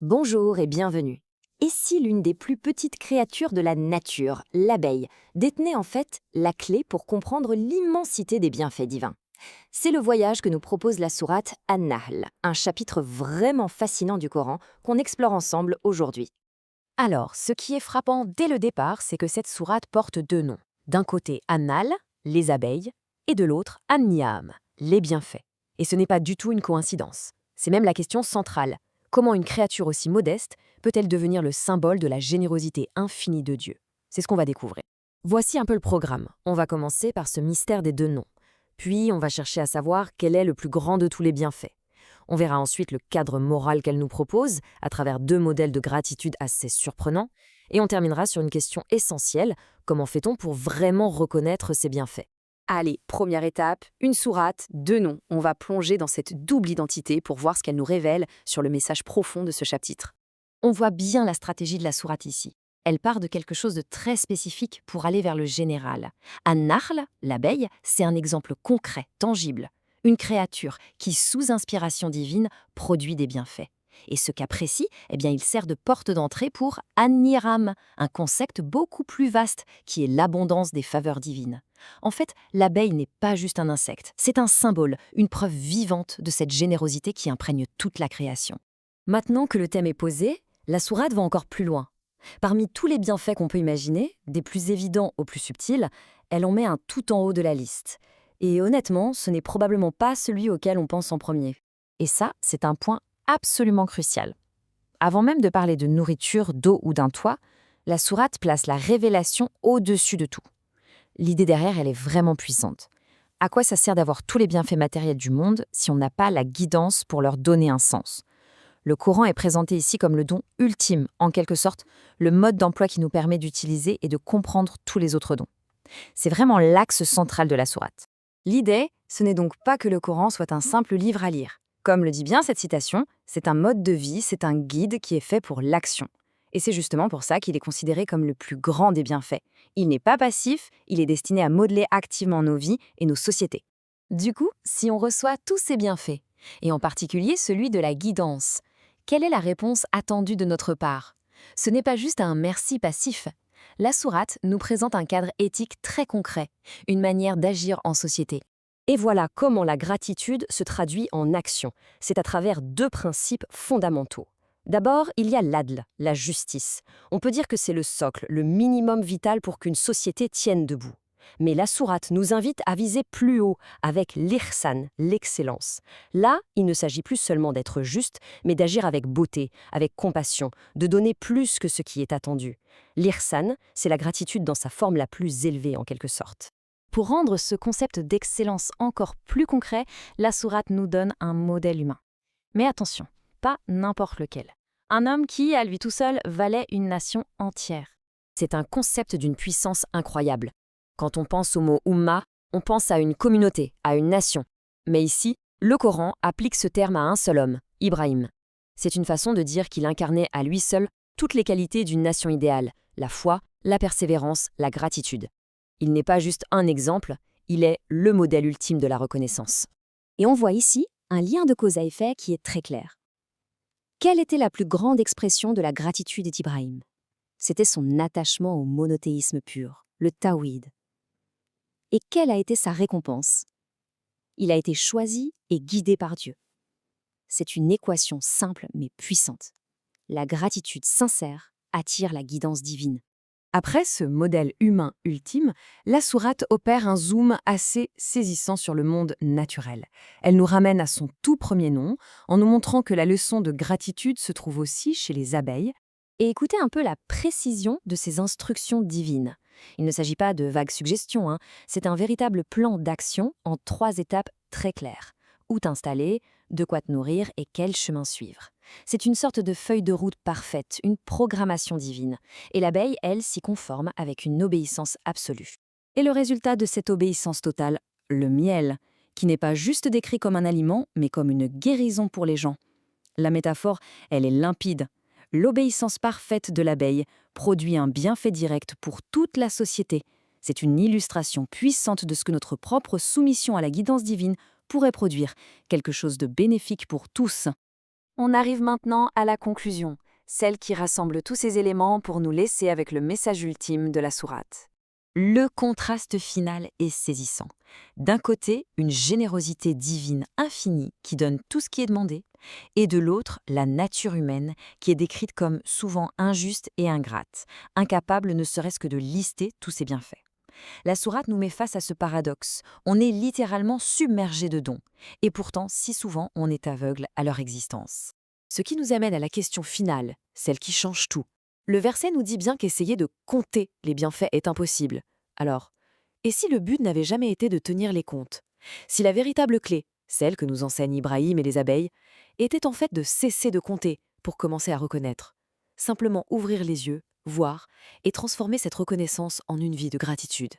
Bonjour et bienvenue. Et si l'une des plus petites créatures de la nature, l'abeille, détenait en fait la clé pour comprendre l'immensité des bienfaits divins? C'est le voyage que nous propose la sourate An-Nahl, un chapitre vraiment fascinant du Coran qu'on explore ensemble aujourd'hui. Alors, ce qui est frappant dès le départ, c'est que cette sourate porte deux noms. D'un côté, Annal, les abeilles, et de l'autre, An-Ni'am, les bienfaits. Et ce n'est pas du tout une coïncidence. C'est même la question centrale. Comment une créature aussi modeste peut-elle devenir le symbole de la générosité infinie de Dieu? C'est ce qu'on va découvrir. Voici un peu le programme. On va commencer par ce mystère des deux noms. Puis, on va chercher à savoir quel est le plus grand de tous les bienfaits. On verra ensuite le cadre moral qu'elle nous propose, à travers deux modèles de gratitude assez surprenants, et on terminera sur une question essentielle, comment fait-on pour vraiment reconnaître ses bienfaits? Allez, première étape, une sourate, deux noms. On va plonger dans cette double identité pour voir ce qu'elle nous révèle sur le message profond de ce chapitre. On voit bien la stratégie de la sourate ici. Elle part de quelque chose de très spécifique pour aller vers le général. An-Nahl, l'abeille, c'est un exemple concret, tangible. Une créature qui, sous inspiration divine, produit des bienfaits. Et ce cas précis, eh bien, il sert de porte d'entrée pour An-Niram, un concept beaucoup plus vaste qui est l'abondance des faveurs divines. En fait, l'abeille n'est pas juste un insecte, c'est un symbole, une preuve vivante de cette générosité qui imprègne toute la création. Maintenant que le thème est posé, la sourate va encore plus loin. Parmi tous les bienfaits qu'on peut imaginer, des plus évidents aux plus subtils, elle en met un tout en haut de la liste. Et honnêtement, ce n'est probablement pas celui auquel on pense en premier. Et ça, c'est un point absolument crucial. Avant même de parler de nourriture, d'eau ou d'un toit, la sourate place la révélation au-dessus de tout. L'idée derrière, elle est vraiment puissante. À quoi ça sert d'avoir tous les bienfaits matériels du monde si on n'a pas la guidance pour leur donner un sens? Le Coran est présenté ici comme le don ultime, en quelque sorte, le mode d'emploi qui nous permet d'utiliser et de comprendre tous les autres dons. C'est vraiment l'axe central de la sourate. L'idée, ce n'est donc pas que le Coran soit un simple livre à lire. Comme le dit bien cette citation, c'est un mode de vie, c'est un guide qui est fait pour l'action. Et c'est justement pour ça qu'il est considéré comme le plus grand des bienfaits. Il n'est pas passif, il est destiné à modeler activement nos vies et nos sociétés. Du coup, si on reçoit tous ces bienfaits, et en particulier celui de la guidance, quelle est la réponse attendue de notre part? Ce n'est pas juste un merci passif. La sourate nous présente un cadre éthique très concret, une manière d'agir en société. Et voilà comment la gratitude se traduit en action. C'est à travers deux principes fondamentaux. D'abord, il y a l'adl, la justice. On peut dire que c'est le socle, le minimum vital pour qu'une société tienne debout. Mais la sourate nous invite à viser plus haut, avec l'ihsan, l'excellence. Là, il ne s'agit plus seulement d'être juste, mais d'agir avec beauté, avec compassion, de donner plus que ce qui est attendu. L'ihsan, c'est la gratitude dans sa forme la plus élevée en quelque sorte. Pour rendre ce concept d'excellence encore plus concret, la sourate nous donne un modèle humain. Mais attention, pas n'importe lequel. Un homme qui, à lui tout seul, valait une nation entière. C'est un concept d'une puissance incroyable. Quand on pense au mot Ummah, on pense à une communauté, à une nation. Mais ici, le Coran applique ce terme à un seul homme, Ibrahim. C'est une façon de dire qu'il incarnait à lui seul toutes les qualités d'une nation idéale, la foi, la persévérance, la gratitude. Il n'est pas juste un exemple, il est le modèle ultime de la reconnaissance. Et on voit ici un lien de cause à effet qui est très clair. Quelle était la plus grande expression de la gratitude d'Ibrahim? C'était son attachement au monothéisme pur, le tawhid. Et quelle a été sa récompense? Il a été choisi et guidé par Dieu. C'est une équation simple mais puissante. La gratitude sincère attire la guidance divine. Après ce modèle humain ultime, la sourate opère un zoom assez saisissant sur le monde naturel. Elle nous ramène à son tout premier nom, en nous montrant que la leçon de gratitude se trouve aussi chez les abeilles. Et écoutez un peu la précision de ces instructions divines. Il ne s'agit pas de vagues suggestions, c'est un véritable plan d'action en 3 étapes très claires. Où t'installer, de quoi te nourrir et quel chemin suivre. C'est une sorte de feuille de route parfaite, une programmation divine. Et l'abeille, elle, s'y conforme avec une obéissance absolue. Et le résultat de cette obéissance totale, le miel, qui n'est pas juste décrit comme un aliment, mais comme une guérison pour les gens. La métaphore, elle est limpide. L'obéissance parfaite de l'abeille produit un bienfait direct pour toute la société. C'est une illustration puissante de ce que notre propre soumission à la guidance divine pourrait produire, quelque chose de bénéfique pour tous. On arrive maintenant à la conclusion, celle qui rassemble tous ces éléments pour nous laisser avec le message ultime de la sourate. Le contraste final est saisissant. D'un côté, une générosité divine infinie qui donne tout ce qui est demandé, et de l'autre, la nature humaine qui est décrite comme souvent injuste et ingrate, incapable ne serait-ce que de lister tous ses bienfaits. La sourate nous met face à ce paradoxe. On est littéralement submergé de dons, et pourtant, si souvent, on est aveugle à leur existence. Ce qui nous amène à la question finale, celle qui change tout. Le verset nous dit bien qu'essayer de compter les bienfaits est impossible. Alors, et si le but n'avait jamais été de tenir les comptes? Si la véritable clé, celle que nous enseignent Ibrahim et les abeilles, était en fait de cesser de compter pour commencer à reconnaître. Simplement ouvrir les yeux, voir et transformer cette reconnaissance en une vie de gratitude.